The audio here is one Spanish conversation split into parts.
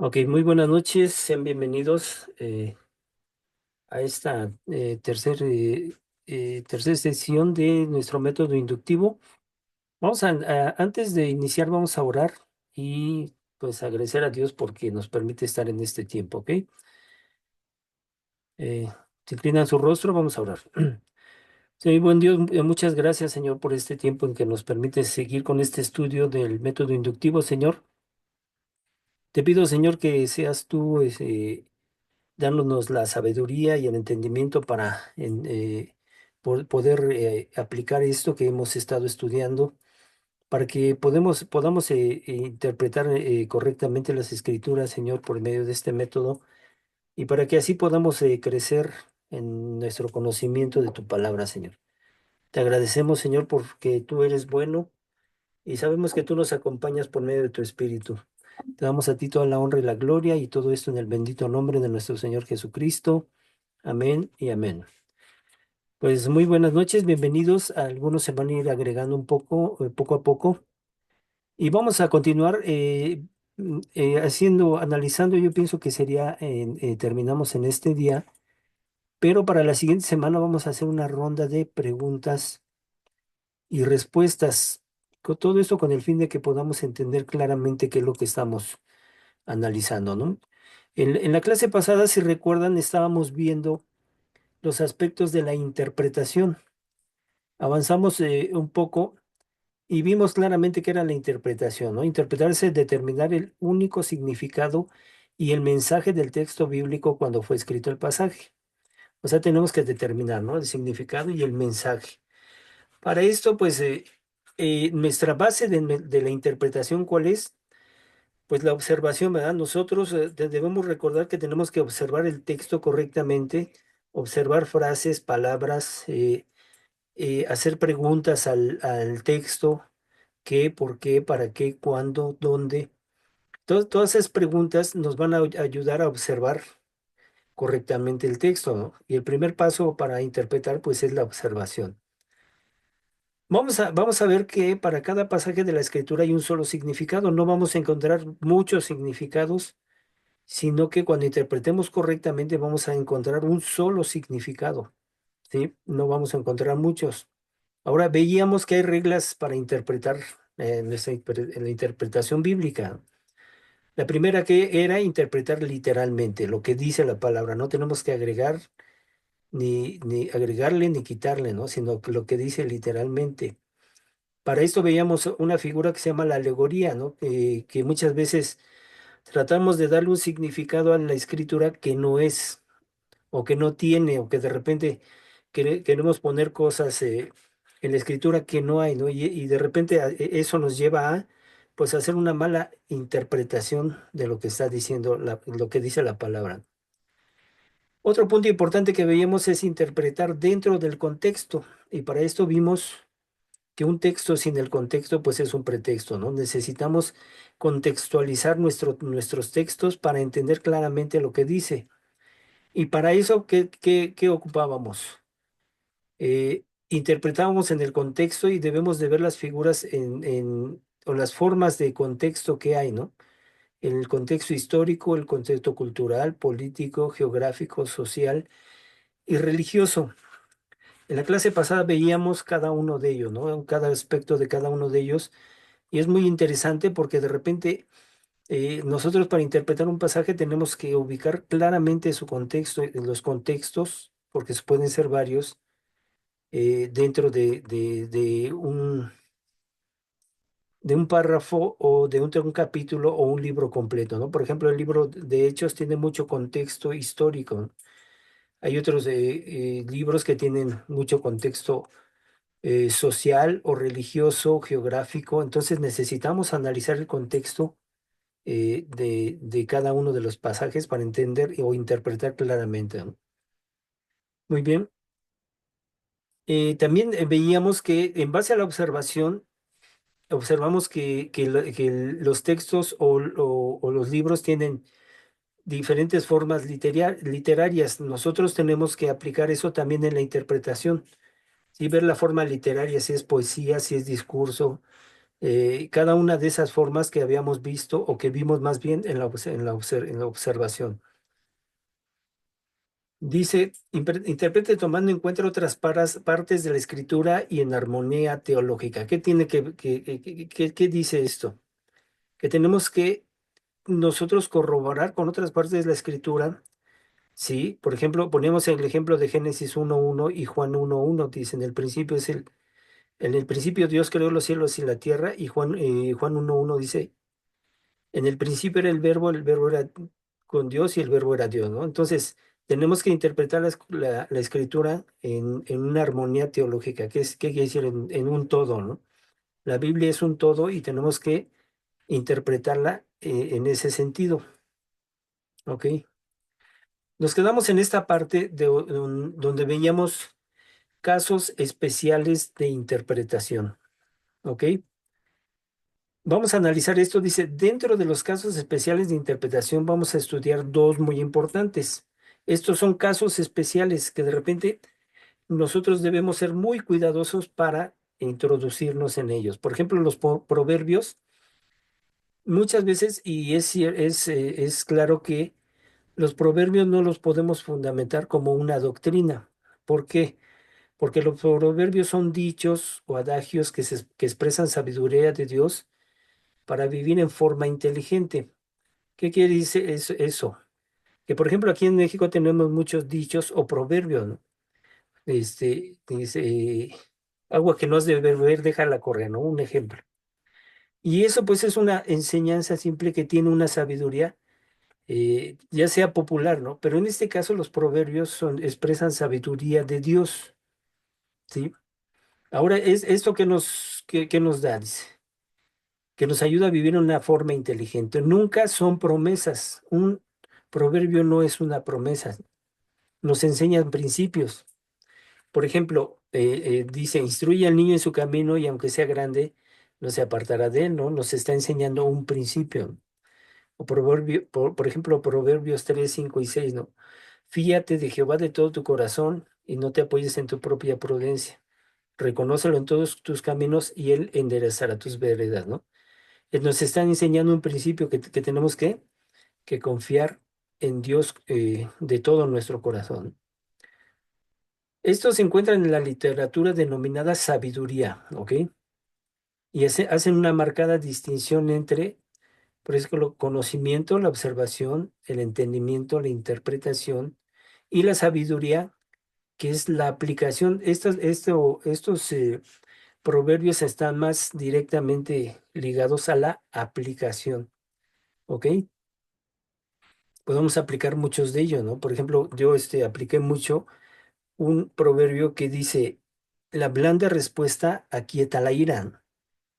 Ok, muy buenas noches, sean bienvenidos a esta tercera sesión de nuestro método inductivo. Antes de iniciar, vamos a orar y pues agradecer a Dios porque nos permite estar en este tiempo, ¿ok? Eh, Se inclinan su rostro, vamos a orar. Sí, buen Dios, muchas gracias, Señor, por este tiempo en que nos permite seguir con este estudio del método inductivo, Señor. Te pido, Señor, que seas tú, dándonos la sabiduría y el entendimiento para poder aplicar esto que hemos estado estudiando, para que podamos interpretar correctamente las escrituras, Señor, por medio de este método, y para que así podamos crecer en nuestro conocimiento de tu palabra, Señor. Te agradecemos, Señor, porque tú eres bueno y sabemos que tú nos acompañas por medio de tu Espíritu. Te damos a ti toda la honra y la gloria y todo esto en el bendito nombre de nuestro Señor Jesucristo. Amén y amén. Pues muy buenas noches, bienvenidos. Algunos se van a ir agregando un poco, poco a poco. Y vamos a continuar analizando, yo pienso que sería, terminamos en este día, pero para la siguiente semana vamos a hacer una ronda de preguntas y respuestas. Con todo esto con el fin de que podamos entender claramente qué es lo que estamos analizando, ¿no? En la clase pasada, si recuerdan, estábamos viendo los aspectos de la interpretación. Avanzamos un poco y vimos claramente que era la interpretación, ¿no? Interpretarse es determinar el único significado y el mensaje del texto bíblico cuando fue escrito el pasaje. O sea, tenemos que determinar, ¿no? El significado y el mensaje. Para esto, pues, nuestra base de la interpretación, ¿cuál es? Pues la observación, ¿verdad? Nosotros debemos recordar que tenemos que observar el texto correctamente, observar frases, palabras, hacer preguntas al texto, qué, por qué, para qué, cuándo, dónde. Todas esas preguntas nos van a ayudar a observar correctamente el texto, ¿no? Y el primer paso para interpretar, pues, es la observación. Vamos a ver que para cada pasaje de la escritura hay un solo significado. No vamos a encontrar muchos significados, sino que cuando interpretemos correctamente vamos a encontrar un solo significado, ¿sí? No vamos a encontrar muchos. Ahora veíamos que hay reglas para interpretar en la interpretación bíblica. La primera que era interpretar literalmente lo que dice la palabra. No tenemos que agregar ni agregarle ni quitarle, ¿no? Sino que lo que dice literalmente. Para esto veíamos una figura que se llama la alegoría, ¿no? Que muchas veces tratamos de darle un significado a la escritura que no es, o que no tiene, o que de repente queremos poner cosas en la escritura que no hay, ¿no? Y de repente eso nos lleva a, pues, hacer una mala interpretación de lo que está diciendo, lo que dice la palabra. Otro punto importante que veíamos es interpretar dentro del contexto, y para esto vimos que un texto sin el contexto, pues es un pretexto, ¿no? Necesitamos contextualizar nuestros textos para entender claramente lo que dice. Y para eso, ¿qué ocupábamos? Interpretábamos en el contexto y debemos de ver las figuras o las formas de contexto que hay, ¿no? El contexto histórico, el contexto cultural, político, geográfico, social y religioso. En la clase pasada veíamos cada uno de ellos, ¿no? Cada aspecto de cada uno de ellos. Y es muy interesante porque de repente nosotros para interpretar un pasaje tenemos que ubicar claramente su contexto, los contextos, porque pueden ser varios, dentro de un párrafo o de un capítulo o un libro completo, ¿no? Por ejemplo, el libro de Hechos tiene mucho contexto histórico, ¿no? Hay otros libros que tienen mucho contexto social o religioso, geográfico, entonces necesitamos analizar el contexto de cada uno de los pasajes para entender o interpretar claramente, ¿no? Muy bien. También veíamos que en base a la observación, observamos que los textos o los libros tienen diferentes formas literarias. Nosotros tenemos que aplicar eso también en la interpretación y ver la forma literaria, si es poesía, si es discurso, cada una de esas formas que habíamos visto o que vimos más bien en en la observación. Dice, interprete tomando en cuenta otras partes de la escritura y en armonía teológica. ¿Qué tiene qué dice esto? Que tenemos que nosotros corroborar con otras partes de la escritura. Sí, por ejemplo, ponemos el ejemplo de Génesis 1:1 y Juan 1:1, dice, en el principio Dios creó los cielos y la tierra, y Juan 1:1 dice, en el principio era el verbo era con Dios y el verbo era Dios, ¿no? Entonces, tenemos que interpretar la escritura en una armonía teológica, qué quiere decir en un todo, ¿no? La Biblia es un todo y tenemos que interpretarla en ese sentido, ¿ok? Nos quedamos en esta parte donde veíamos casos especiales de interpretación, ¿ok? Vamos a analizar esto. Dice, dentro de los casos especiales de interpretación vamos a estudiar dos muy importantes. Estos son casos especiales que de repente nosotros debemos ser muy cuidadosos para introducirnos en ellos. Por ejemplo, los proverbios, muchas veces, y es claro que los proverbios no los podemos fundamentar como una doctrina. ¿Por qué? Porque los proverbios son dichos o adagios que expresan sabiduría de Dios para vivir en forma inteligente. ¿Qué quiere decir eso? Que por ejemplo aquí en México tenemos muchos dichos o proverbios, ¿no? Dice, agua que no has de beber, déjala correr, ¿no? Un ejemplo. Y eso pues es una enseñanza simple que tiene una sabiduría, ya sea popular, ¿no? Pero en este caso los proverbios expresan sabiduría de Dios, ¿sí? Ahora, es esto que nos da, dice, que nos ayuda a vivir en una forma inteligente. Nunca son promesas. Un proverbio no es una promesa. Nos enseñan principios. Por ejemplo, dice, instruye al niño en su camino y aunque sea grande, no se apartará de él, ¿no? Nos está enseñando un principio. O por ejemplo, Proverbios 3, 5 y 6, ¿no? Fíate de Jehová de todo tu corazón y no te apoyes en tu propia prudencia. Reconócelo en todos tus caminos y él enderezará tus veredas, ¿no? Nos están enseñando un principio que tenemos que confiar en Dios de todo nuestro corazón. Esto se encuentra en la literatura denominada sabiduría, ¿ok? Y hacen una marcada distinción entre, por ejemplo, conocimiento, la observación, el entendimiento, la interpretación y la sabiduría, que es la aplicación. Estos proverbios están más directamente ligados a la aplicación, ¿ok? Podemos aplicar muchos de ellos, ¿no? Por ejemplo, yo apliqué mucho un proverbio que dice, la blanda respuesta aquieta la ira.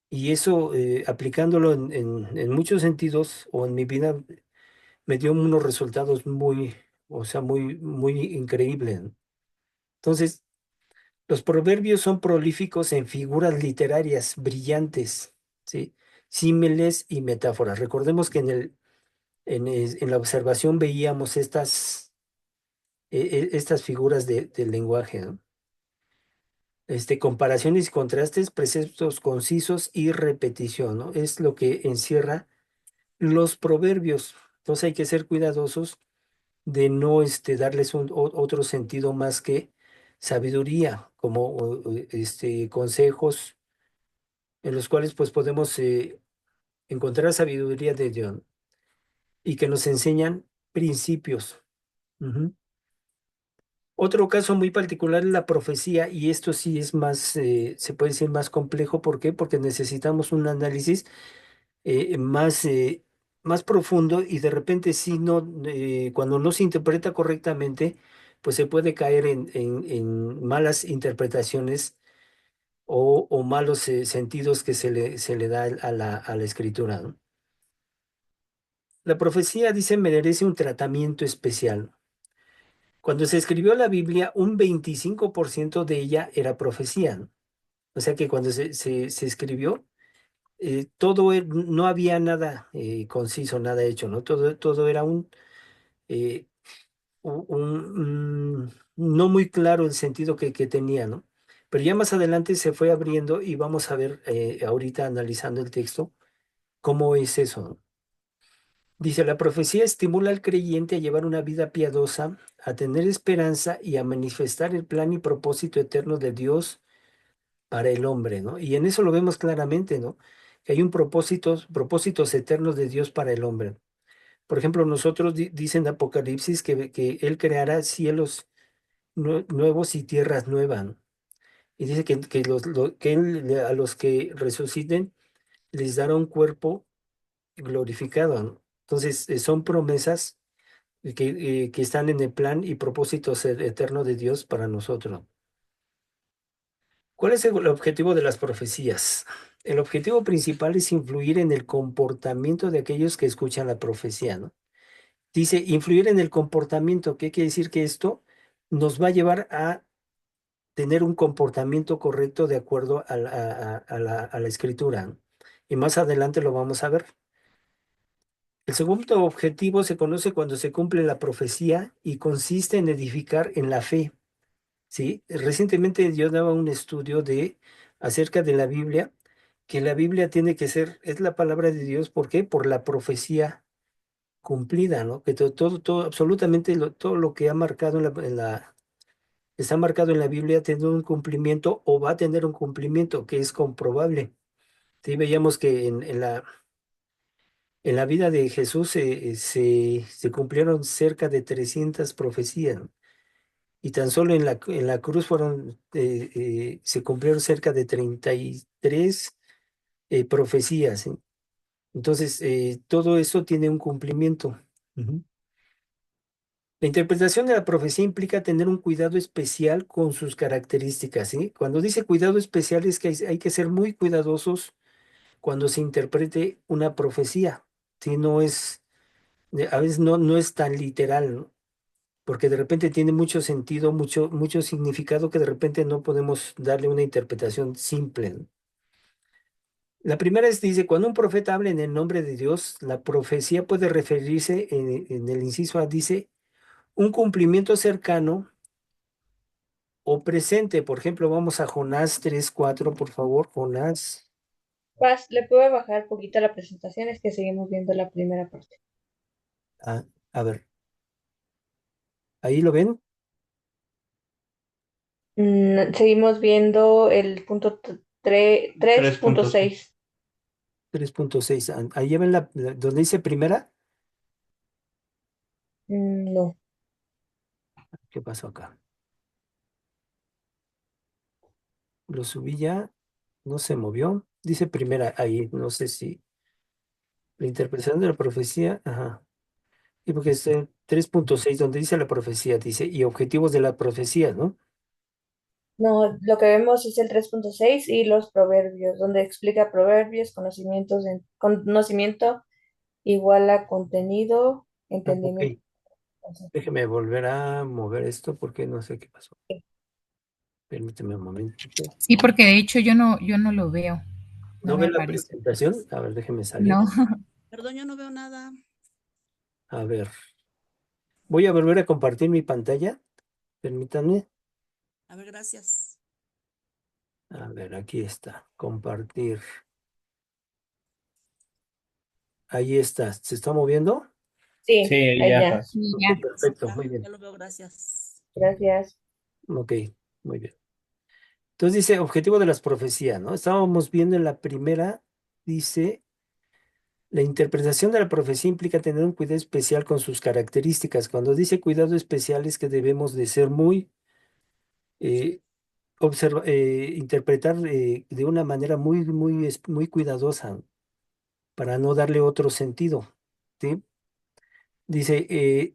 Y eso, aplicándolo en muchos sentidos o en mi vida, me dio unos resultados o sea, muy increíbles, ¿no? Entonces, los proverbios son prolíficos en figuras literarias brillantes, ¿sí? Símiles y metáforas. Recordemos que en la observación veíamos estas figuras del lenguaje, ¿no? Comparaciones y contrastes, preceptos concisos y repetición, ¿no? Es lo que encierra los proverbios. Entonces hay que ser cuidadosos de no darles otro sentido más que sabiduría, como consejos en los cuales pues podemos encontrar sabiduría de Dios y que nos enseñan principios. Ujú. Otro caso muy particular es la profecía, y esto sí es más, se puede decir más complejo. ¿Por qué? Porque necesitamos un análisis más profundo y de repente sí, no, cuando no se interpreta correctamente, pues se puede caer en malas interpretaciones o malos sentidos que se le da a la escritura, ¿no? La profecía, dice, merece un tratamiento especial. Cuando se escribió la Biblia, un 25% de ella era profecía, ¿no? O sea que cuando se escribió, no había nada conciso, nada hecho, ¿no? Todo era eh, no muy claro el sentido que tenía, ¿no? Pero ya más adelante se fue abriendo y vamos a ver ahorita analizando el texto cómo es eso, ¿no? Dice, la profecía estimula al creyente a llevar una vida piadosa, a tener esperanza y a manifestar el plan y propósito eterno de Dios para el hombre, ¿no? Y en eso lo vemos claramente, ¿no? Que hay un propósito, propósitos eternos de Dios para el hombre. Por ejemplo, nosotros dicen Apocalipsis que Él creará cielos nuevos y tierras nuevas, ¿no? Y dice que a los que resuciten les dará un cuerpo glorificado, ¿no? Entonces, son promesas que están en el plan y propósitos eterno de Dios para nosotros. ¿Cuál es el objetivo de las profecías? El objetivo principal es influir en el comportamiento de aquellos que escuchan la profecía, ¿no? Dice, influir en el comportamiento. ¿Qué quiere decir? Que esto nos va a llevar a tener un comportamiento correcto de acuerdo a la escritura, ¿no? Y más adelante lo vamos a ver. El segundo objetivo se conoce cuando se cumple la profecía y consiste en edificar en la fe. ¿Sí? Recientemente yo daba un estudio acerca de la Biblia, que la Biblia tiene que ser, es la palabra de Dios. ¿Por qué? Por la profecía cumplida, ¿no? Que todo, absolutamente todo lo que ha marcado está marcado en la Biblia tiene un cumplimiento o va a tener un cumplimiento que es comprobable. Sí, veíamos que en la vida de Jesús se cumplieron cerca de 300 profecías, ¿no? Y tan solo en la cruz se cumplieron cerca de 33 profecías, ¿sí? Entonces, todo eso tiene un cumplimiento. Ujú. La interpretación de la profecía implica tener un cuidado especial con sus características, ¿sí? Cuando dice cuidado especial es que hay que ser muy cuidadosos cuando se interprete una profecía, ¿sí? No es, a veces no es tan literal, ¿no? Porque de repente tiene mucho sentido, mucho significado que de repente no podemos darle una interpretación simple, ¿no? La primera dice, cuando un profeta habla en el nombre de Dios, la profecía puede referirse en el inciso A, dice, un cumplimiento cercano o presente. Por ejemplo, vamos a Jonás 3:4, por favor, Jonás. ¿Le puedo bajar un poquito la presentación? Es que seguimos viendo la primera parte. Ah, a ver, ahí lo ven, Seguimos viendo el punto 3.6. 3.6. Ahí ven donde dice primera. No, ¿Qué pasó acá? Lo subí ya, no se movió. Dice primera ahí, no sé si la interpretación de la profecía, ajá. Y porque es el 3.6 donde dice la profecía, dice, y objetivos de la profecía, ¿no? no, lo que vemos es el 3.6 y los proverbios, donde explica proverbios, conocimiento igual a contenido, Ah, ok. entendimiento. Déjeme volver a mover esto porque no sé qué pasó. Permíteme un momento. Sí, porque de hecho yo no lo veo, no ¿No me ve la aparece. presentación? A ver, déjeme salir. No, Perdón, yo no veo nada. A ver, voy a volver a compartir mi pantalla. Permítanme. A ver, gracias. A ver, aquí está. Compartir. Ahí está. ¿Se está moviendo? Sí, Sí, ahí ya. ya. sí, Ok, ya. Sí, perfecto. Muy ya bien. lo veo, gracias. Gracias. Ok, muy bien. Entonces dice, objetivo de las profecías, ¿no? Estábamos viendo en la primera, dice, la interpretación de la profecía implica tener un cuidado especial con sus características. Cuando dice cuidado especial es que debemos de ser eh, interpretar de una manera muy cuidadosa para no darle otro sentido, ¿sí? Dice,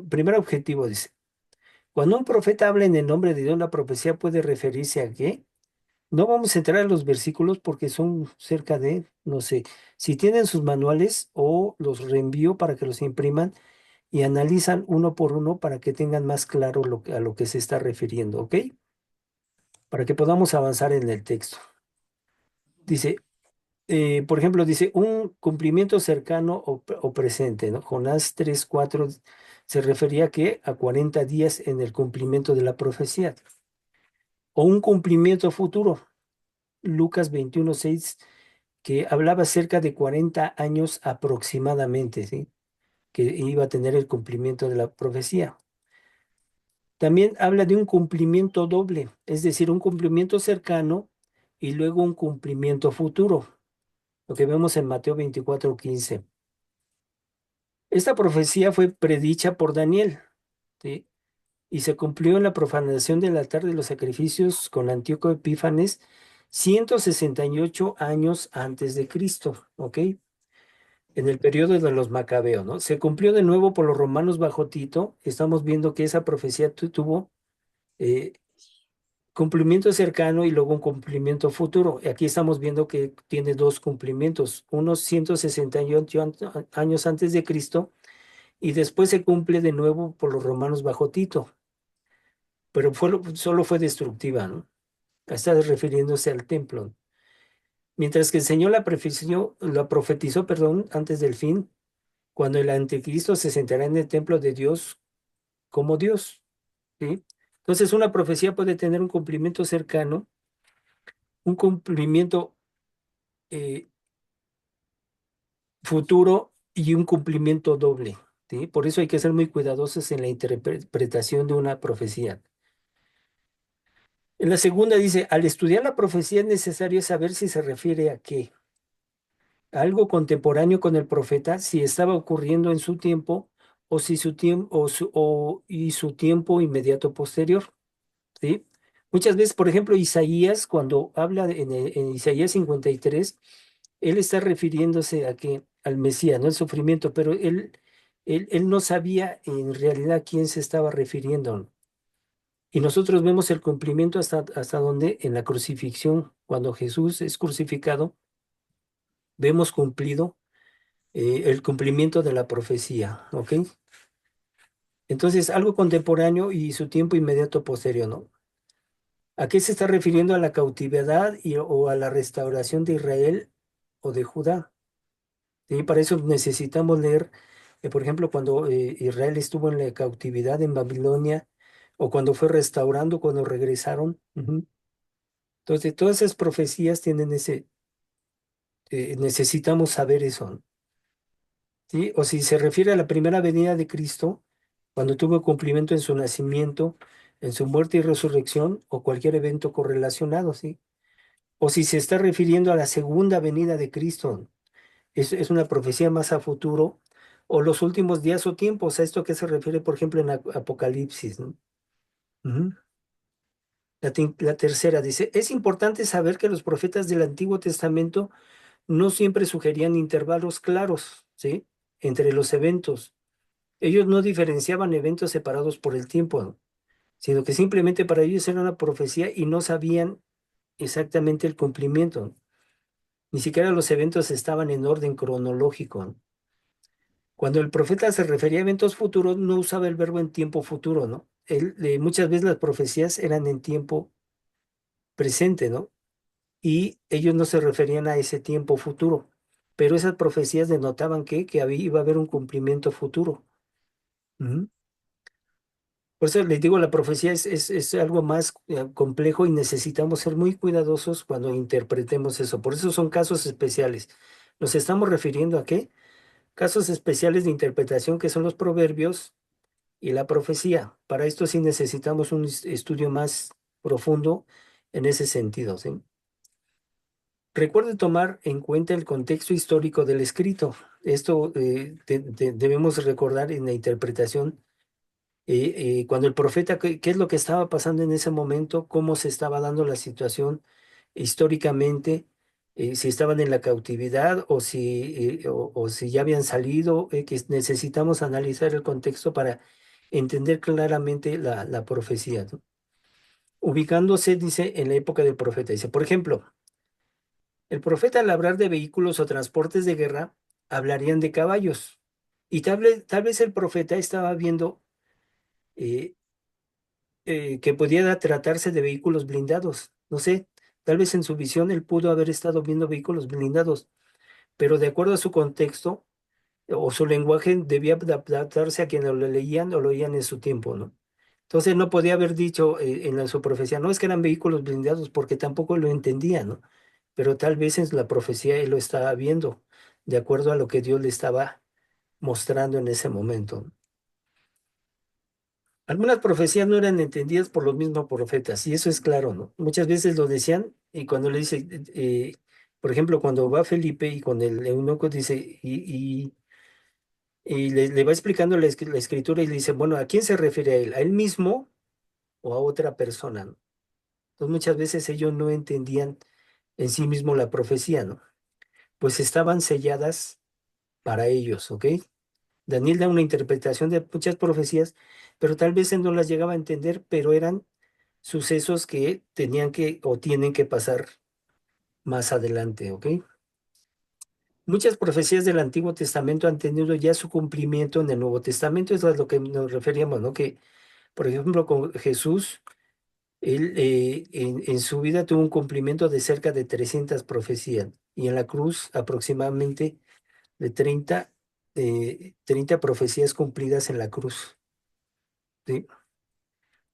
primer objetivo, dice, cuando un profeta habla en el nombre de Dios, la profecía puede referirse a qué. No vamos a entrar a los versículos porque son cerca de, no sé, si tienen sus manuales o los reenvío para que los impriman y analizan uno por uno para que tengan más claro a lo que se está refiriendo, ¿ok? Para que podamos avanzar en el texto. Dice, por ejemplo, dice un cumplimiento cercano o presente, ¿no? Jonás 3:4 se refería que a 40 días en el cumplimiento de la profecía. o un cumplimiento futuro. Lucas 21:6, que hablaba cerca de 40 años aproximadamente, ¿sí? Que iba a tener el cumplimiento de la profecía. También habla de un cumplimiento doble, es decir, un cumplimiento cercano y luego un cumplimiento futuro, lo que vemos en Mateo 24:15. Esta profecía fue predicha por Daniel, ¿sí? Y se cumplió en la profanación del altar de los sacrificios con Antíoco Epífanes 168 años antes de Cristo, ¿ok? En el periodo de los Macabeos, ¿no? Se cumplió de nuevo por los romanos bajo Tito. Estamos viendo que esa profecía tuvo eh, cumplimiento cercano y luego un cumplimiento futuro. Y aquí estamos viendo que tiene dos cumplimientos, unos 168 años antes de Cristo y después se cumple de nuevo por los romanos bajo Tito, pero solo fue destructiva, ¿no? Está refiriéndose al templo. Mientras que el Señor la profetizó, perdón, antes del fin, cuando el anticristo se sentará en el templo de Dios como Dios, ¿sí? Entonces, una profecía puede tener un cumplimiento cercano, un cumplimiento eh, futuro y un cumplimiento doble, ¿sí? Por eso hay que ser muy cuidadosos en la interpretación de una profecía. En la segunda dice, al estudiar la profecía es necesario saber si se refiere a qué. Algo contemporáneo con el profeta, si estaba ocurriendo en su tiempo o si su tiempo y su tiempo inmediato posterior, ¿sí? Muchas veces, por ejemplo, Isaías, cuando habla en Isaías 53, él está refiriéndose a que al Mesías, no al sufrimiento, pero él no sabía en realidad a quién se estaba refiriendo. Y nosotros vemos el cumplimiento hasta donde en la crucifixión, cuando Jesús es crucificado, vemos cumplido el cumplimiento de la profecía, ¿ok? Entonces, algo contemporáneo y su tiempo inmediato posterior, ¿no? ¿A qué se está refiriendo? ¿A la cautividad o a la restauración de Israel o de Judá? Y para eso necesitamos leer, por ejemplo, cuando Israel estuvo en la cautividad en Babilonia o cuando fue restaurando, cuando regresaron. Ujú. Entonces, todas esas profecías tienen necesitamos saber eso, ¿no? ¿Sí? O si se refiere a la primera venida de Cristo, cuando tuvo cumplimiento en su nacimiento, en su muerte y resurrección o cualquier evento correlacionado, ¿sí? O si se está refiriendo a la segunda venida de Cristo, es una profecía más a futuro, o los últimos días o tiempos, a esto que se refiere, por ejemplo, en Apocalipsis, ¿no? Ujú. La tercera dice, es importante saber que los profetas del Antiguo Testamento no siempre sugerían intervalos claros, ¿sí? Entre los eventos. Ellos no diferenciaban eventos separados por el tiempo, ¿no? Sino que simplemente para ellos era una profecía y no sabían exactamente el cumplimiento, ¿no? Ni siquiera los eventos estaban en orden cronológico, ¿no? Cuando el profeta se refería a eventos futuros, no usaba el verbo en tiempo futuro, ¿no? Muchas veces las profecías eran en tiempo presente, ¿no? Y ellos no se referían a ese tiempo futuro, pero esas profecías denotaban que iba a haber un cumplimiento futuro. Ujú. Por eso les digo, la profecía es algo más complejo y necesitamos ser muy cuidadosos cuando interpretemos eso. Por eso son casos especiales. ¿Nos estamos refiriendo a qué? Casos especiales de interpretación que son los proverbios y la profecía. Para esto sí necesitamos un estudio más profundo en ese sentido, ¿sí? Recuerde tomar en cuenta el contexto histórico del escrito. Esto debemos recordar en la interpretación cuando el profeta, qué es lo que estaba pasando en ese momento, cómo se estaba dando la situación históricamente, si estaban en la cautividad o si ya habían salido, que necesitamos analizar el contexto para entender claramente la profecía, ¿no? Ubicándose, dice, en la época del profeta. Dice, por ejemplo, el profeta al hablar de vehículos o transportes de guerra, hablarían de caballos. Y tal vez el profeta estaba viendo eh, que podía tratarse de vehículos blindados. No sé, tal vez en su visión él pudo haber estado viendo vehículos blindados, pero de acuerdo a su contexto o su lenguaje debía adaptarse a quienes lo leían o lo oían en su tiempo, ¿no? Entonces no podía haber dicho su profecía, no es que eran vehículos blindados porque tampoco lo entendía, ¿no? Pero tal vez en la profecía él lo estaba viendo de acuerdo a lo que Dios le estaba mostrando en ese momento. Algunas profecías no eran entendidas por los mismos profetas, y eso es claro, ¿no? Muchas veces lo decían, y cuando le dice, por ejemplo, cuando va Felipe y con el eunuco dice, y le va explicando la escritura y le dice, bueno, ¿a quién se refiere a él? ¿A él mismo o a otra persona? ¿No? Entonces muchas veces ellos no entendían en sí mismo la profecía, ¿no? Pues estaban selladas para ellos, ¿ok? Daniel da una interpretación de muchas profecías, pero tal vez él no las llegaba a entender, pero eran sucesos que tenían que o tienen que pasar más adelante, ¿ok? Muchas profecías del Antiguo Testamento han tenido ya su cumplimiento en el Nuevo Testamento, eso es a lo que nos referíamos, ¿no? Que, por ejemplo, con Jesús, él en su vida tuvo un cumplimiento de cerca de 300 profecías y en la cruz aproximadamente de 30 profecías cumplidas en la cruz, ¿sí?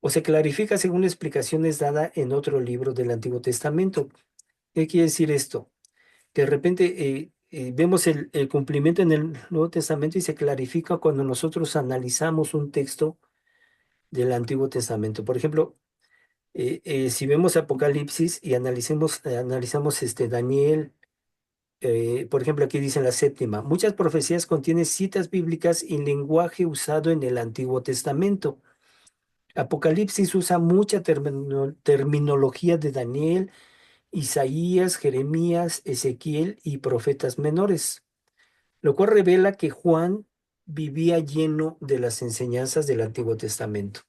O se clarifica según explicaciones dadas en otro libro del Antiguo Testamento. ¿Qué quiere decir esto? Que de repente vemos el cumplimiento en el Nuevo Testamento y se clarifica cuando nosotros analizamos un texto del Antiguo Testamento. Por ejemplo, si vemos Apocalipsis y analizamos Daniel, por ejemplo, aquí dice en la séptima, muchas profecías contienen citas bíblicas y lenguaje usado en el Antiguo Testamento. Apocalipsis usa mucha terminología de Daniel, Isaías, Jeremías, Ezequiel y profetas menores, lo cual revela que Juan vivía lleno de las enseñanzas del Antiguo Testamento.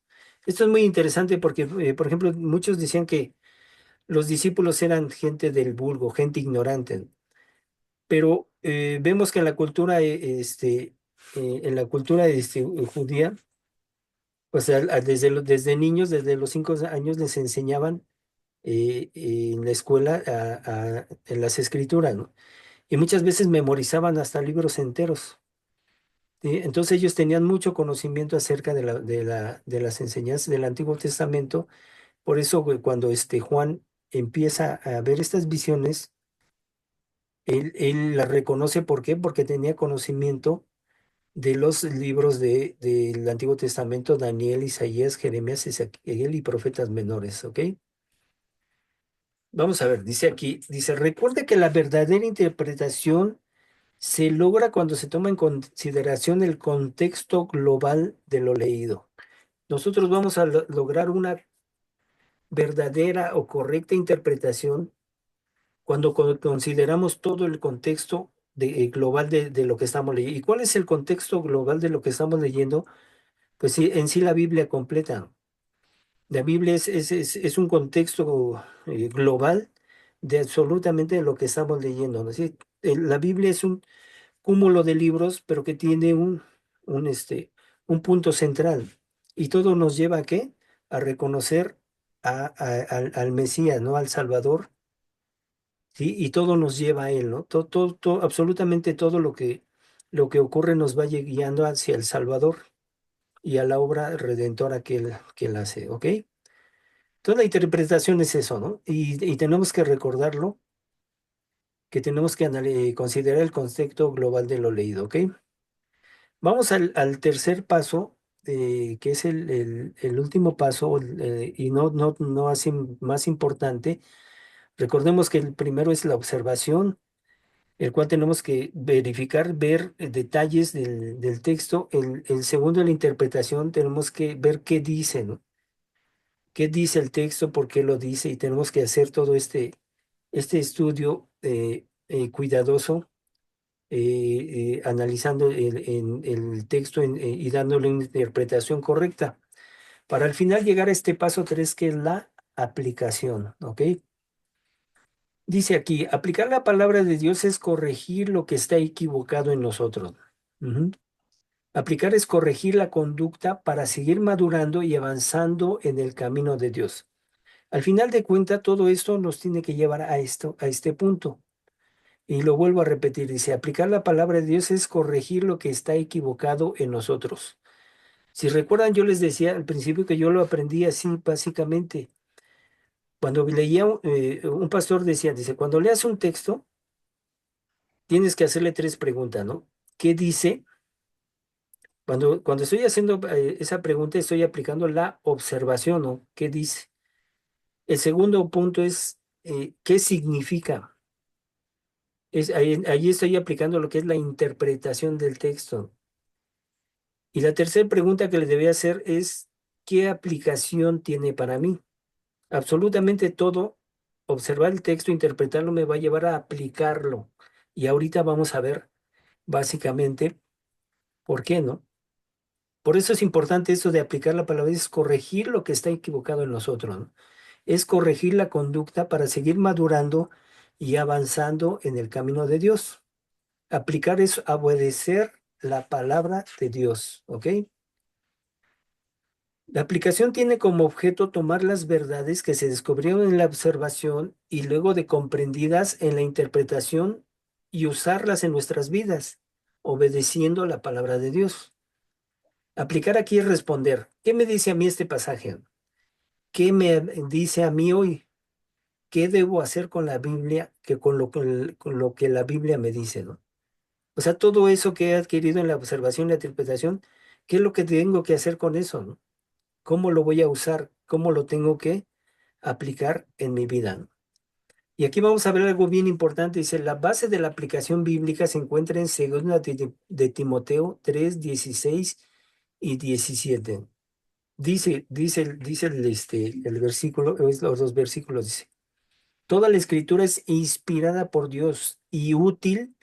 Esto es muy interesante porque, por ejemplo, muchos decían que los discípulos eran gente del vulgo, gente ignorante, pero vemos que en la cultura judía, pues desde niños, desde los 5 años les enseñaban en la escuela en las escrituras, ¿no? Y muchas veces memorizaban hasta libros enteros. ¿Sí? Entonces ellos tenían mucho conocimiento acerca de las enseñanzas del Antiguo Testamento. Por eso cuando Juan empieza a ver estas visiones, él las reconoce. ¿Por qué? Porque tenía conocimiento de los libros del Antiguo Testamento, Daniel, Isaías, Jeremías, Ezequiel y profetas menores, ¿ok? Vamos a ver, dice aquí, dice, recuerde que la verdadera interpretación se logra cuando se toma en consideración el contexto global de lo leído. Nosotros vamos a lograr una verdadera o correcta interpretación cuando consideramos todo el contexto global de lo que estamos leyendo. ¿Y cuál es el contexto global de lo que estamos leyendo? Pues sí, en sí la Biblia completa. La Biblia es un contexto global de absolutamente lo que estamos leyendo, ¿no? Sí, la Biblia es un cúmulo de libros, pero que tiene un, este, un punto central. Y todo nos lleva a qué? A reconocer al Mesías, ¿no? Al Salvador, ¿sí? Y todo nos lleva a Él, ¿no? Absolutamente todo lo que ocurre nos va guiando hacia el Salvador y a la obra redentora que Él hace, ¿ok? Toda la interpretación es eso, ¿no? Y tenemos que recordarlo, que tenemos que considerar el contexto global de lo leído, ¿ok? Vamos al tercer paso, que es el último paso, y no así más importante. Recordemos que el primero es la observación, el cual tenemos que verificar, ver detalles del texto. El segundo, la interpretación, tenemos que ver qué dice, ¿no? ¿Qué dice el texto? ¿Por qué lo dice? Y tenemos que hacer todo este estudio cuidadoso, analizando el texto y dándole una interpretación correcta, para al final llegar a este paso 3 que es la aplicación, ¿ok? Dice aquí, aplicar la palabra de Dios es corregir lo que está equivocado en nosotros. Ujú. Aplicar es corregir la conducta para seguir madurando y avanzando en el camino de Dios. Al final de cuentas, todo esto nos tiene que llevar a este punto. Y lo vuelvo a repetir, dice, aplicar la palabra de Dios es corregir lo que está equivocado en nosotros. Si recuerdan, yo les decía al principio que yo lo aprendí así, básicamente. Cuando leía, un pastor dice, cuando leas un texto, tienes que hacerle tres preguntas, ¿no? ¿Qué dice? Cuando estoy haciendo esa pregunta, estoy aplicando la observación, ¿no? ¿Qué dice? El segundo punto es, ¿qué significa? Ahí estoy aplicando lo que es la interpretación del texto. Y la tercera pregunta que le debía hacer es, ¿qué aplicación tiene para mí? Absolutamente todo, observar el texto, interpretarlo, me va a llevar a aplicarlo. Y ahorita vamos a ver básicamente por qué, ¿no? Por eso es importante eso de aplicar la palabra, es corregir lo que está equivocado en nosotros, ¿no? Es corregir la conducta para seguir madurando y avanzando en el camino de Dios. Aplicar es obedecer la palabra de Dios, ¿ok? La aplicación tiene como objeto tomar las verdades que se descubrieron en la observación y luego de comprendidas en la interpretación y usarlas en nuestras vidas, obedeciendo la palabra de Dios. Aplicar aquí es responder. ¿Qué me dice a mí este pasaje? ¿Qué me dice a mí hoy? ¿Qué debo hacer con la Biblia, con lo que la Biblia me dice, ¿no? O sea, todo eso que he adquirido en la observación y la interpretación, ¿qué es lo que tengo que hacer con eso, ¿no? ¿Cómo lo voy a usar? ¿Cómo lo tengo que aplicar en mi vida, ¿no? Y aquí vamos a ver algo bien importante. Dice, la base de la aplicación bíblica se encuentra en 2 de Timoteo 3, 16 y 17. Dice el versículo, los dos versículos, dice, toda la escritura es inspirada por Dios y útil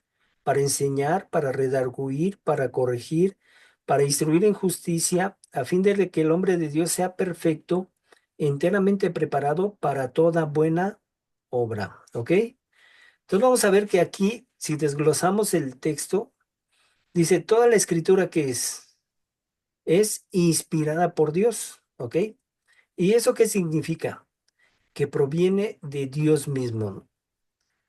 para enseñar, para redarguir, para corregir, para instruir en justicia, a fin de que el hombre de Dios sea perfecto, enteramente preparado para toda buena obra. ¿Ok? Entonces vamos a ver que aquí, si desglosamos el texto, dice, toda la escritura que es inspirada por Dios. ¿Ok? ¿Y eso qué significa? Que proviene de Dios mismo, ¿no?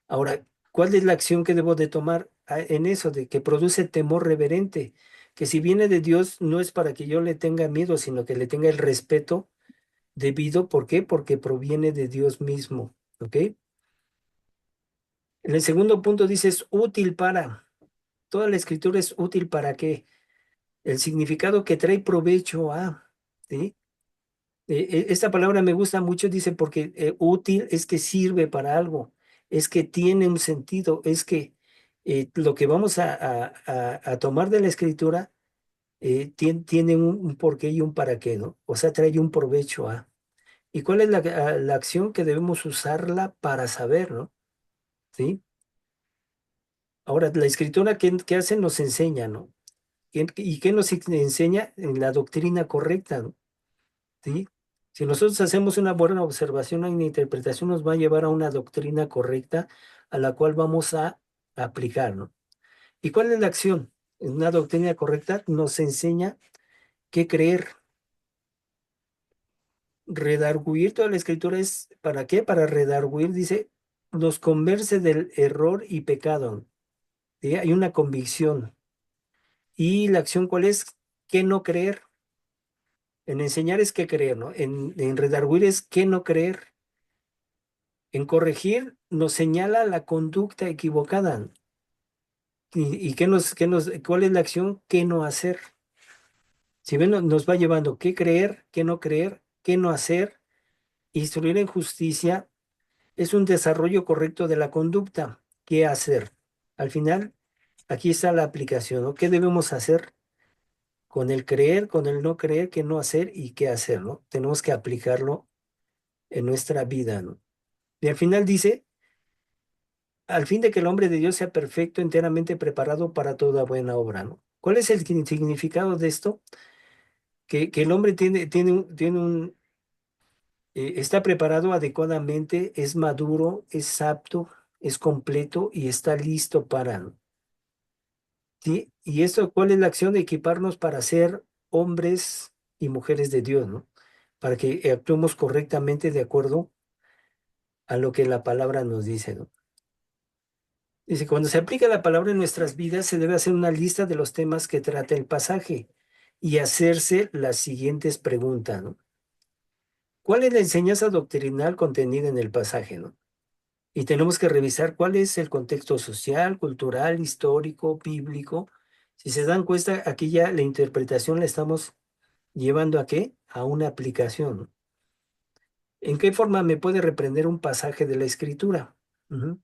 Ahora, ¿cuál es la acción que debo de tomar en eso? De que produce temor reverente, que si viene de Dios no es para que yo le tenga miedo, sino que le tenga el respeto debido. ¿Por qué? Porque proviene de Dios mismo. ¿Ok? En el segundo punto dice, es útil para. Toda la escritura es útil para qué. El significado que trae provecho a. ¿Sí? Esta palabra me gusta mucho, dice, porque útil es que sirve para algo, es que tiene un sentido, es que lo que vamos a tomar de la escritura tiene un porqué y un para qué, ¿no? O sea, trae un provecho a. ¿Y cuál es la acción que debemos usarla para saber, ¿no? ¿Sí? Ahora, la escritura, ¿qué hace? Nos enseña, ¿no? ¿Y qué nos enseña? En la doctrina correcta, ¿no? ¿Sí? Si nosotros hacemos una buena observación, una interpretación nos va a llevar a una doctrina correcta a la cual vamos a aplicar, ¿no? ¿Y cuál es la acción? En una doctrina correcta nos enseña qué creer. Redarguir toda la escritura es, ¿para qué? Para redarguir, dice, nos convence del error y pecado. ¿Sí? Hay una convicción. ¿Y la acción cuál es? ¿Qué no creer? En enseñar es qué creer, ¿no? En redarguir es qué no creer. En corregir nos señala la conducta equivocada. ¿Y cuál es la acción? ¿Qué no hacer? Si ven, nos va llevando qué creer, qué no creer, qué no hacer. Instruir en justicia es un desarrollo correcto de la conducta. ¿Qué hacer? Al final, aquí está la aplicación, ¿no? ¿Qué debemos hacer con el creer, con el no creer, qué no hacer y qué hacer, ¿no? Tenemos que aplicarlo en nuestra vida, ¿no? Y al final dice, al fin de que el hombre de Dios sea perfecto, enteramente preparado para toda buena obra, ¿no? ¿Cuál es el significado de esto? Que el hombre está preparado adecuadamente, es maduro, es apto, es completo y está listo para, ¿no? ¿Sí? Y esto, ¿cuál es la acción de equiparnos para ser hombres y mujeres de Dios, ¿no? Para que actuemos correctamente de acuerdo a lo que la palabra nos dice, ¿no? Dice, cuando se aplica la palabra en nuestras vidas, se debe hacer una lista de los temas que trata el pasaje y hacerse las siguientes preguntas, ¿no? ¿Cuál es la enseñanza doctrinal contenida en el pasaje, ¿no? Y tenemos que revisar cuál es el contexto social, cultural, histórico, bíblico. Si se dan cuenta, aquí ya la interpretación la estamos llevando ¿a qué? A una aplicación, ¿no? ¿En qué forma me puede reprender un pasaje de la escritura? Ujú.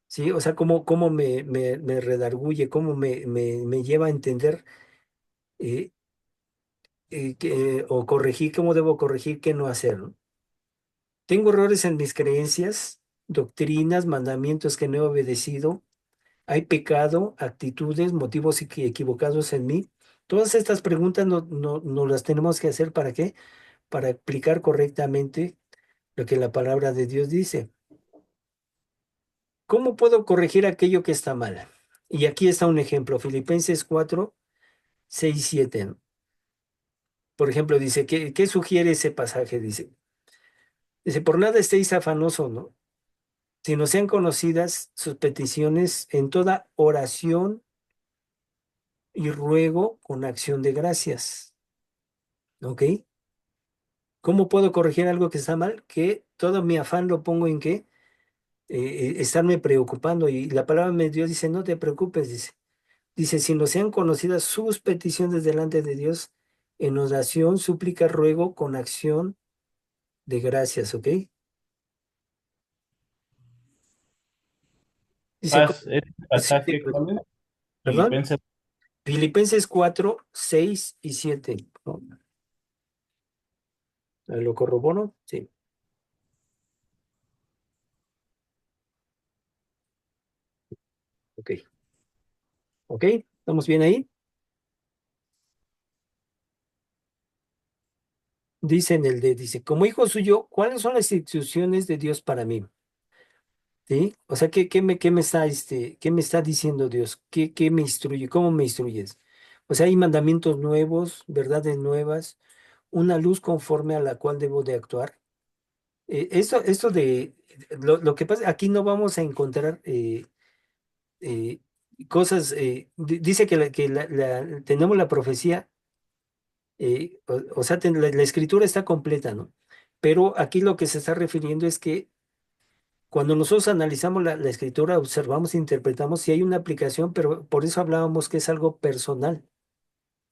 Sí, o sea, cómo me redarguye, cómo me lleva a entender eh, o corregir, cómo debo corregir, qué no hacer, ¿no? Tengo errores en mis creencias, doctrinas, mandamientos que no he obedecido. Hay pecado, actitudes, motivos equivocados en mí. Todas estas preguntas no las tenemos que hacer ¿para qué? Para aplicar correctamente lo que la palabra de Dios dice. ¿Cómo puedo corregir aquello que está mal? Y aquí está un ejemplo, Filipenses 4, 6, 7, ¿no? Por ejemplo, dice, ¿qué sugiere ese pasaje? Dice, por nada estéis afanoso, ¿no? Sino sean conocidas sus peticiones en toda oración y ruego con acción de gracias. ¿Ok? ¿Cómo puedo corregir algo que está mal? Que todo mi afán lo pongo en qué? Estarme preocupando. Y la palabra de Dios dice, no te preocupes, dice. Dice, si no sean conocidas sus peticiones delante de Dios, en oración, súplica, ruego con acción de gracias, ¿ok? Dice, ¿Este sí, pasaje cuál es? perdón, Filipenses. Filipenses 4, 6 y 7, ¿no? ¿Lo corroboro? Sí, ok. ¿Ok? ¿Estamos bien ahí? Dice, como hijo suyo, ¿cuáles son las instrucciones de Dios para mí? ¿Sí? O sea, qué me está diciendo Dios? ¿Qué me instruye? ¿Cómo me instruyes? O sea, hay mandamientos nuevos, verdades nuevas, una luz conforme a la cual debo de actuar. Esto lo que pasa, aquí no vamos a encontrar eh, cosas, dice que, tenemos la profecía, o sea, la escritura está completa, ¿no? Pero aquí lo que se está refiriendo es que cuando nosotros analizamos la escritura, observamos, interpretamos, si hay una aplicación, pero por eso hablábamos que es algo personal,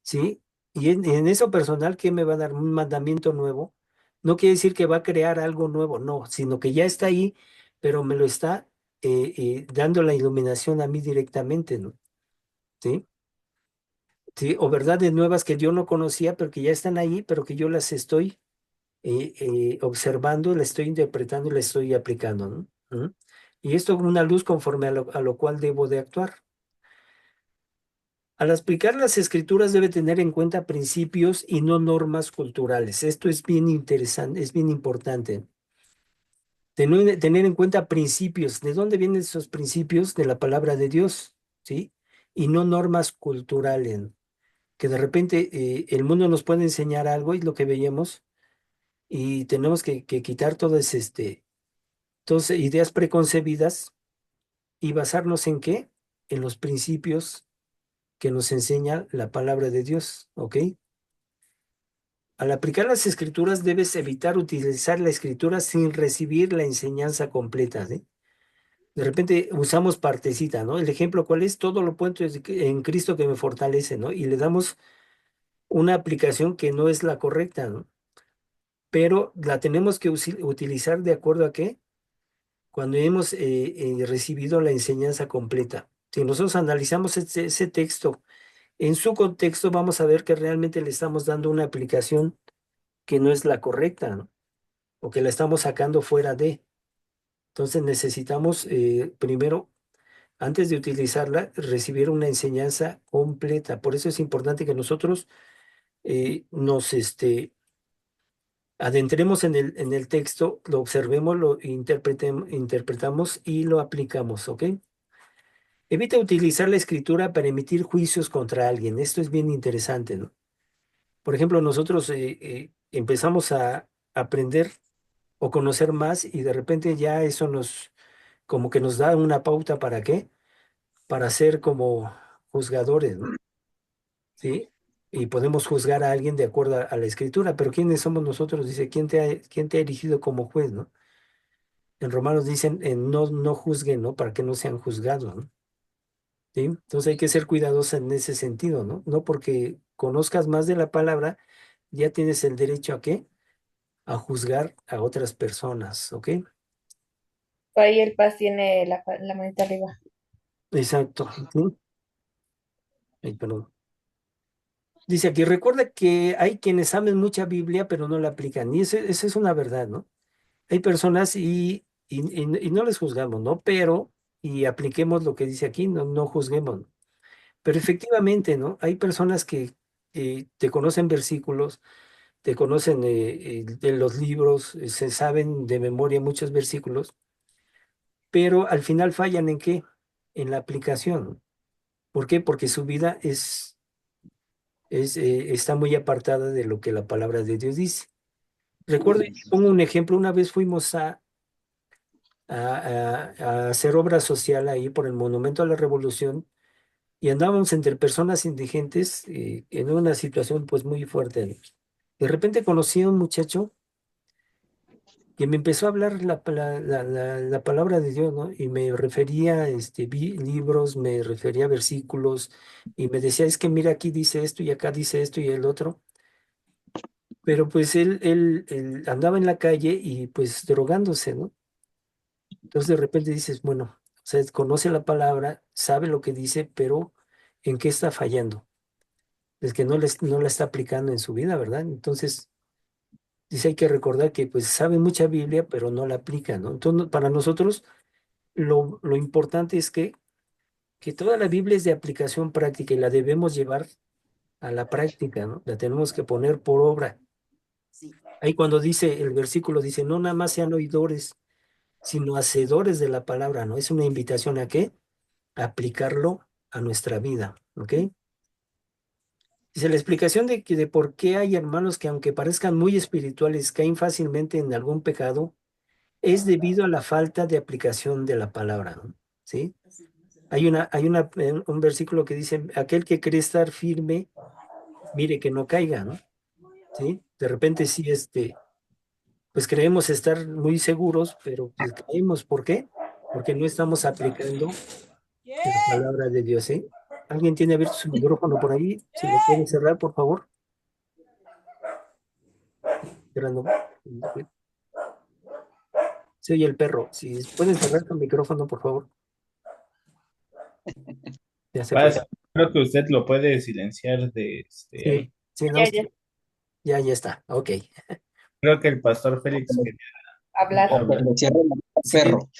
¿sí? Y en eso personal, ¿qué me va a dar? Un mandamiento nuevo. No quiere decir que va a crear algo nuevo, no, sino que ya está ahí, pero me lo está dando la iluminación a mí directamente, ¿no? ¿Sí? Sí, o verdades nuevas que yo no conocía, pero que ya están ahí, pero que yo las estoy observando, la estoy interpretando y la estoy aplicando, ¿no? Ujú. Y esto con una luz conforme a lo cual debo de actuar. Al explicar las escrituras debe tener en cuenta principios y no normas culturales. Esto es bien interesante, es bien importante. Tener en cuenta principios. ¿De dónde vienen esos principios? De la palabra de Dios, ¿sí? Y no normas culturales. Que de repente el mundo nos puede enseñar algo y lo que veíamos y tenemos que quitar todas ideas preconcebidas y basarnos en qué? En los principios que nos enseña la palabra de Dios, ¿ok? Al aplicar las escrituras debes evitar utilizar la escritura sin recibir la enseñanza completa, ¿sí? De repente usamos partecita, ¿no? El ejemplo, ¿cuál es? Todo lo puedo en Cristo que me fortalece, ¿no? Y le damos una aplicación que no es la correcta, ¿no? Pero la tenemos que utilizar de acuerdo a qué? Cuando hemos recibido la enseñanza completa. Si nosotros analizamos ese texto en su contexto, vamos a ver que realmente le estamos dando una aplicación que no es la correcta, ¿no? O que la estamos sacando fuera de. Entonces necesitamos primero, antes de utilizarla, recibir una enseñanza completa. Por eso es importante que nosotros nos adentremos en el texto, lo observemos, lo interpretamos y lo aplicamos, ¿ok? Evita utilizar la escritura para emitir juicios contra alguien. Esto es bien interesante, ¿no? Por ejemplo, nosotros empezamos a aprender o conocer más y de repente ya eso como que nos da una pauta para qué, para ser como juzgadores, ¿no? ¿Sí? y podemos juzgar a alguien de acuerdo a la escritura, pero ¿quiénes somos nosotros? Dice, quién te ha erigido como juez, ¿no? En Romanos dicen, no juzguen, ¿no? Para que no sean juzgados, ¿no? ¿Sí? Entonces hay que ser cuidadosos en ese sentido, ¿no? No porque conozcas más de la palabra, ya tienes el derecho ¿a qué? A juzgar a otras personas, ¿ok? Ahí el Paz tiene la manita arriba. Exacto. ¿Sí? Ay, perdón. Dice aquí, recuerda que hay quienes saben mucha Biblia, pero no la aplican. Y esa es una verdad, ¿no? Hay personas y no les juzgamos, ¿no? Pero, y apliquemos lo que dice aquí, no juzguemos. Pero efectivamente, ¿no? Hay personas que te conocen versículos, te conocen de los libros, se saben de memoria muchos versículos, pero al final fallan ¿en qué? En la aplicación, ¿no? ¿Por qué? Porque su vida está muy apartada de lo que la palabra de Dios dice. Recuerdo, y pongo un ejemplo, una vez fuimos a hacer obra social ahí por el Monumento a la Revolución y andábamos entre personas indigentes en una situación pues muy fuerte, ¿no? De repente conocí a un muchacho que me empezó a hablar la palabra de Dios, ¿no? Y me refería, libros, me refería a versículos y me decía, es que mira, aquí dice esto y acá dice esto y el otro. Pero pues él andaba en la calle y pues drogándose, ¿no? Entonces de repente dices, bueno, o sea, conoce la palabra, sabe lo que dice, pero ¿en qué está fallando? Es que no la está aplicando en su vida, ¿verdad? Entonces, dice, hay que recordar que pues sabe mucha Biblia, pero no la aplica, ¿no? Entonces, para nosotros, lo importante es que toda la Biblia es de aplicación práctica y la debemos llevar a la práctica, ¿no? La tenemos que poner por obra. Sí. Ahí cuando dice, el versículo dice, no nada más sean oidores, sino hacedores de la palabra, ¿no? Es una invitación a qué? A aplicarlo a nuestra vida, ¿ok? Dice la explicación de por qué hay hermanos que aunque parezcan muy espirituales, caen fácilmente en algún pecado, es debido a la falta de aplicación de la palabra, ¿no? ¿Sí? Un versículo que dice, aquel que cree estar firme, mire que no caiga, ¿no? ¿Sí? De repente sí, pues creemos estar muy seguros, pero pues caemos, ¿por qué? Porque no estamos aplicando la palabra de Dios, ¿sí? ¿Alguien tiene abierto su micrófono por ahí? Si lo puede cerrar, por favor. Cerrando. Se oye el perro. Si pueden cerrar su micrófono, por favor. Ya se fue. Pasa, creo que usted lo puede silenciar Sí, ahí. sí, no, Ya, sí, ya, ya está. Ok. Creo que el pastor O que Félix le, quería hablar. o que hablar. le cierre la boca al Sí, perro.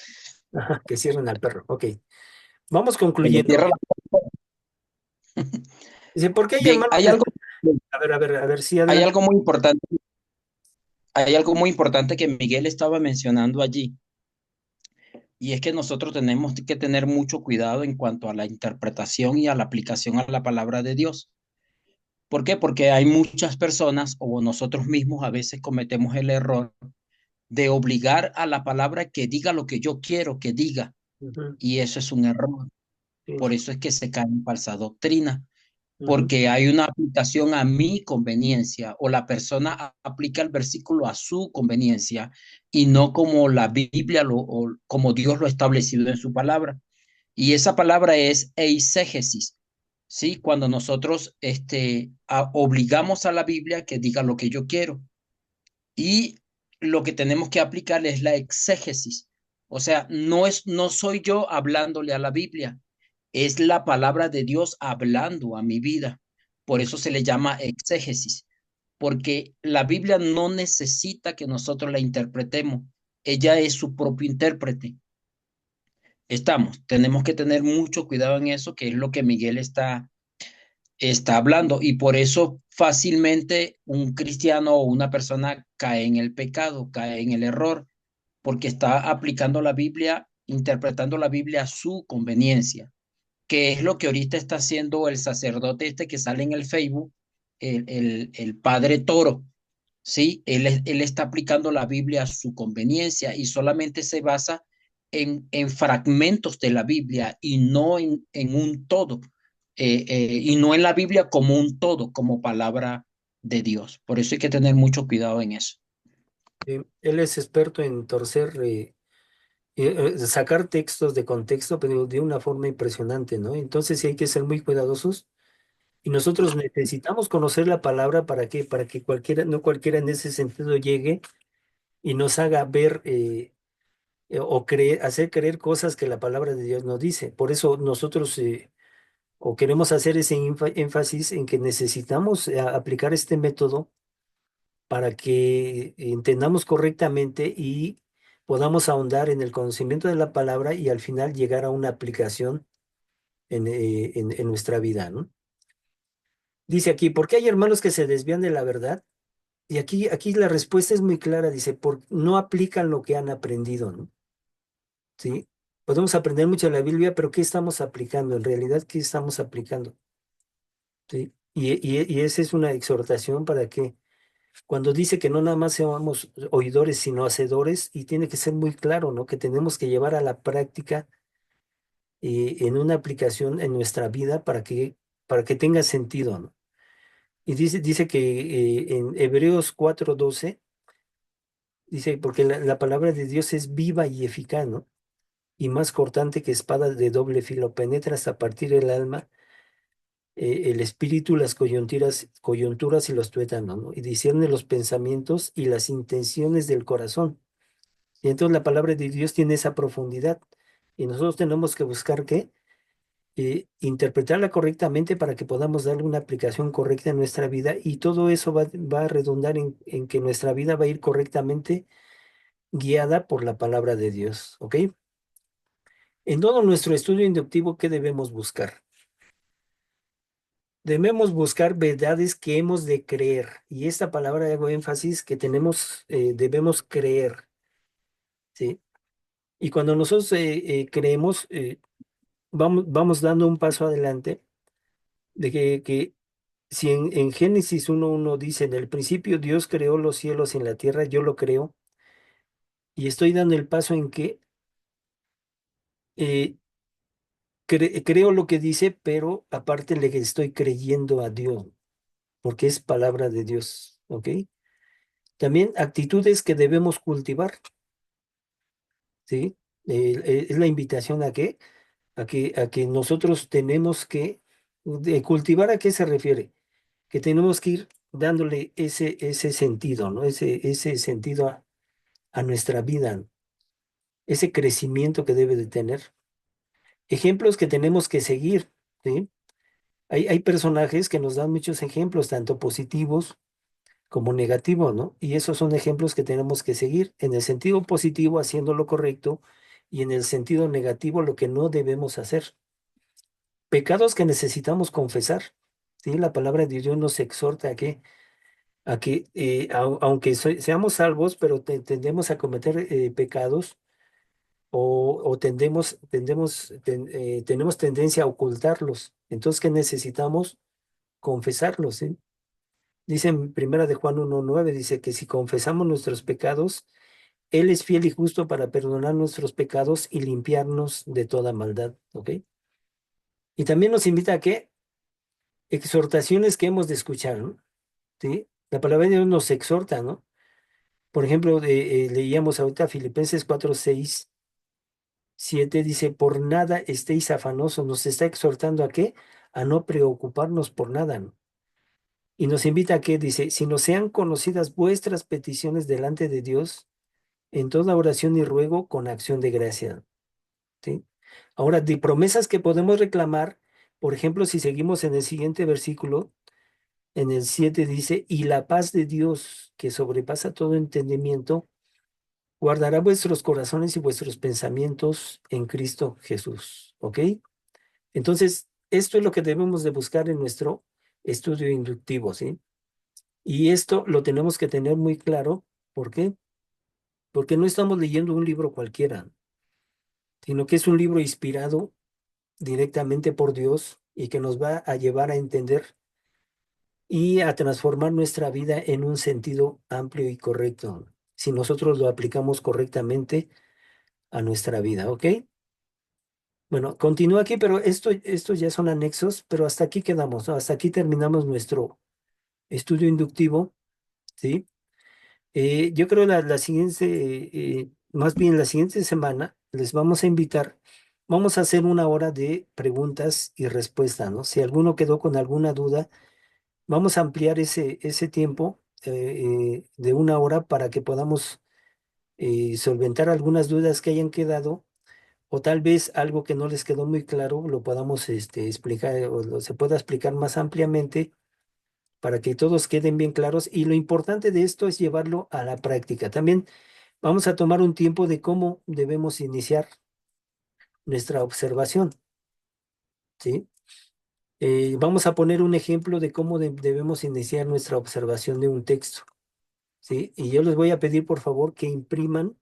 ajá, que cierren al perro. Ok. Vamos Que le concluyendo. cierre Dice, ¿por qué hay Bien, hermanos a ver, sí, hay adelante. algo muy importante, hay algo muy importante que Miguel estaba mencionando allí, y es que nosotros tenemos que tener mucho cuidado en cuanto a la interpretación y a la aplicación a la palabra de Dios. ¿Por qué? Porque hay muchas personas o nosotros mismos a veces cometemos el error de obligar a la palabra que diga lo que yo quiero que diga, Ujú, y eso es un error. sí, Por eso es que se cae en falsa doctrina, ujú, porque hay una aplicación a mi conveniencia o la persona aplica el versículo a su conveniencia y no como la Biblia o como Dios lo ha establecido en su palabra. Y esa palabra es eisegesis, ¿sí? Cuando nosotros obligamos a la Biblia que diga lo que yo quiero y lo que tenemos que aplicar es la exégesis. O sea, no soy yo hablándole a la Biblia, es la palabra de Dios hablando a mi vida. Por eso se le llama exégesis, porque la Biblia no necesita que nosotros la interpretemos. Ella es su propio intérprete. Tenemos que tener mucho cuidado en eso, que es lo que Miguel está hablando. Y por eso fácilmente un cristiano o una persona cae en el pecado, cae en el error, porque está aplicando la Biblia, interpretando la Biblia a su conveniencia, que es lo que ahorita está haciendo el sacerdote que sale en el Facebook, el padre Toro, ¿sí? Él está aplicando la Biblia a su conveniencia y solamente se basa en fragmentos de la Biblia y no en un todo. y no en la Biblia como un todo, como palabra de Dios. Por eso hay que tener mucho cuidado en eso. Él es experto en torcer, sacar textos de contexto, pero de una forma impresionante, ¿no? Entonces sí hay que ser muy cuidadosos y nosotros necesitamos conocer la palabra ¿para qué? Para que cualquiera, no cualquiera en ese sentido llegue y nos haga ver o creer, hacer creer cosas que la palabra de Dios no dice. Por eso nosotros o queremos hacer ese énfasis en que necesitamos aplicar este método para que entendamos correctamente y podamos ahondar en el conocimiento de la palabra y al final llegar a una aplicación en nuestra vida, ¿no? Dice aquí, ¿por qué hay hermanos que se desvían de la verdad? Y aquí la respuesta es muy clara, dice, no aplican lo que han aprendido, ¿no? ¿Sí? Podemos aprender mucho de la Biblia, pero ¿qué estamos aplicando? En realidad, ¿qué estamos aplicando? ¿Sí? Y esa es una exhortación para que cuando dice que no nada más seamos oidores, sino hacedores, y tiene que ser muy claro, ¿no? Que tenemos que llevar a la práctica en una aplicación en nuestra vida para que tenga sentido, ¿no? Y dice que en Hebreos 4:12, dice, porque la palabra de Dios es viva y eficaz, ¿no? Y más cortante que espada de doble filo, penetra hasta partir el alma, el espíritu, las coyunturas y los tuétanos, ¿no? Y discierne los pensamientos y las intenciones del corazón. Y entonces la palabra de Dios tiene esa profundidad. Y nosotros tenemos que buscar qué interpretarla correctamente para que podamos darle una aplicación correcta en nuestra vida. Y todo eso va a redundar en que nuestra vida va a ir correctamente guiada por la palabra de Dios. ¿Ok? En todo nuestro estudio inductivo, ¿qué debemos buscar? Debemos buscar verdades que hemos de creer. Y esta palabra hago énfasis que debemos creer. ¿Sí? Y cuando nosotros creemos, vamos dando un paso adelante de que si en Génesis 1:1 dice, en el principio Dios creó los cielos y la tierra, yo lo creo, y estoy dando el paso en que eh, creo lo que dice, pero aparte le estoy creyendo a Dios, porque es palabra de Dios, ¿ok? También actitudes que debemos cultivar, ¿sí? Es la invitación a que nosotros tenemos que, de cultivar, ¿a qué se refiere? Que tenemos que ir dándole ese sentido, ¿no? Ese sentido a nuestra vida, ¿no? Ese crecimiento que debe de tener. Ejemplos que tenemos que seguir, ¿sí? Hay personajes que nos dan muchos ejemplos, tanto positivos como negativos, ¿no? Y esos son ejemplos que tenemos que seguir. En el sentido positivo, haciendo lo correcto, y en el sentido negativo, lo que no debemos hacer. Pecados que necesitamos confesar, ¿sí? La palabra de Dios nos exhorta a que aunque seamos salvos, pero tendemos a cometer pecados o tenemos tendencia a ocultarlos. Entonces, ¿qué necesitamos? Confesarlos, ¿sí? Dice en Primera de Juan 1:9, dice que si confesamos nuestros pecados, Él es fiel y justo para perdonar nuestros pecados y limpiarnos de toda maldad, ¿ok? Y también nos invita a que exhortaciones que hemos de escuchar, ¿no? ¿Sí? La palabra de Dios nos exhorta, ¿no? Por ejemplo, leíamos ahorita Filipenses 4:6-7, dice, por nada estéis afanosos, nos está exhortando a qué, a no preocuparnos por nada, ¿no? Y nos invita a que, dice, si no sean conocidas vuestras peticiones delante de Dios, en toda oración y ruego con acción de gracia, ¿sí? Ahora, de promesas que podemos reclamar, por ejemplo, si seguimos en el siguiente versículo, en el 7 dice, y la paz de Dios, que sobrepasa todo entendimiento, guardará vuestros corazones y vuestros pensamientos en Cristo Jesús, ¿ok? Entonces, esto es lo que debemos de buscar en nuestro estudio inductivo, ¿sí? Y esto lo tenemos que tener muy claro. ¿Por qué? Porque no estamos leyendo un libro cualquiera, sino que es un libro inspirado directamente por Dios y que nos va a llevar a entender y a transformar nuestra vida en un sentido amplio y correcto, si nosotros lo aplicamos correctamente a nuestra vida, ¿ok? Bueno, continúa aquí, pero esto ya son anexos, pero hasta aquí quedamos, ¿no? Hasta aquí terminamos nuestro estudio inductivo, ¿sí? Yo creo la siguiente, más bien la siguiente semana, les vamos a invitar, vamos a hacer una hora de preguntas y respuestas, ¿no? Si alguno quedó con alguna duda, vamos a ampliar ese tiempo de una hora para que podamos solventar algunas dudas que hayan quedado o tal vez algo que no les quedó muy claro lo podamos explicar se pueda explicar más ampliamente para que todos queden bien claros. Y lo importante de esto es llevarlo a la práctica. También vamos a tomar un tiempo de cómo debemos iniciar nuestra observación, ¿sí? Vamos a poner un ejemplo de cómo debemos iniciar nuestra observación de un texto, ¿sí? Y yo les voy a pedir, por favor, que impriman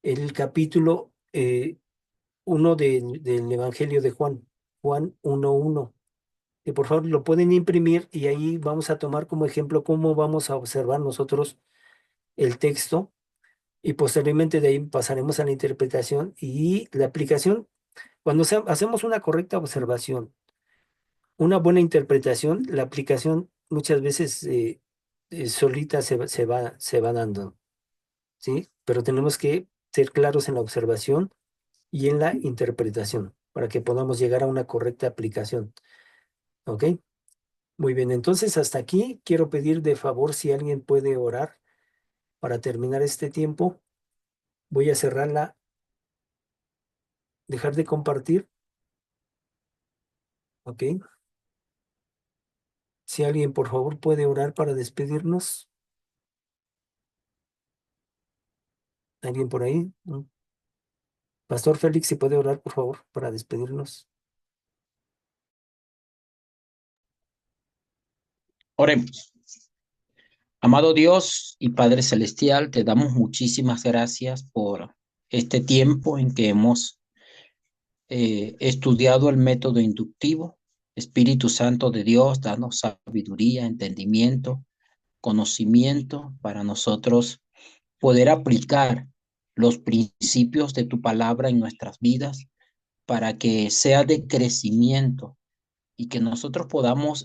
el capítulo 1 del Evangelio de Juan, Juan 1:1. Que por favor lo pueden imprimir y ahí vamos a tomar como ejemplo cómo vamos a observar nosotros el texto y posteriormente de ahí pasaremos a la interpretación y la aplicación. Cuando hacemos una correcta observación, una buena interpretación, la aplicación muchas veces solita se va dando, ¿sí? Pero tenemos que ser claros en la observación y en la interpretación para que podamos llegar a una correcta aplicación, ¿ok? Muy bien, entonces hasta aquí quiero pedir de favor si alguien puede orar para terminar este tiempo. Voy a cerrarla, dejar de compartir, ¿ok? Si alguien por favor puede orar para despedirnos. ¿Alguien por ahí? ¿No? Pastor Félix, si puede orar por favor para despedirnos. Oremos. Amado Dios y Padre Celestial, te damos muchísimas gracias por este tiempo en que hemos estudiado el método inductivo. Espíritu Santo de Dios, danos sabiduría, entendimiento, conocimiento para nosotros poder aplicar los principios de tu palabra en nuestras vidas para que sea de crecimiento y que nosotros podamos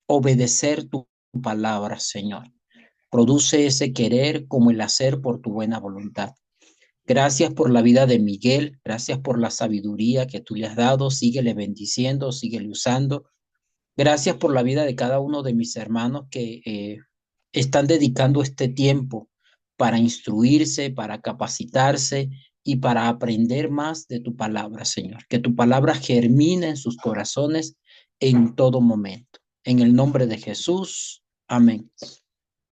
obedecer tu palabra, Señor. Produce ese querer como el hacer por tu buena voluntad. Gracias por la vida de Miguel, gracias por la sabiduría que tú le has dado, síguele bendiciendo, síguele usando. Gracias por la vida de cada uno de mis hermanos que están dedicando este tiempo para instruirse, para capacitarse y para aprender más de tu palabra, Señor. Que tu palabra germine en sus corazones en todo momento. En el nombre de Jesús. Amén.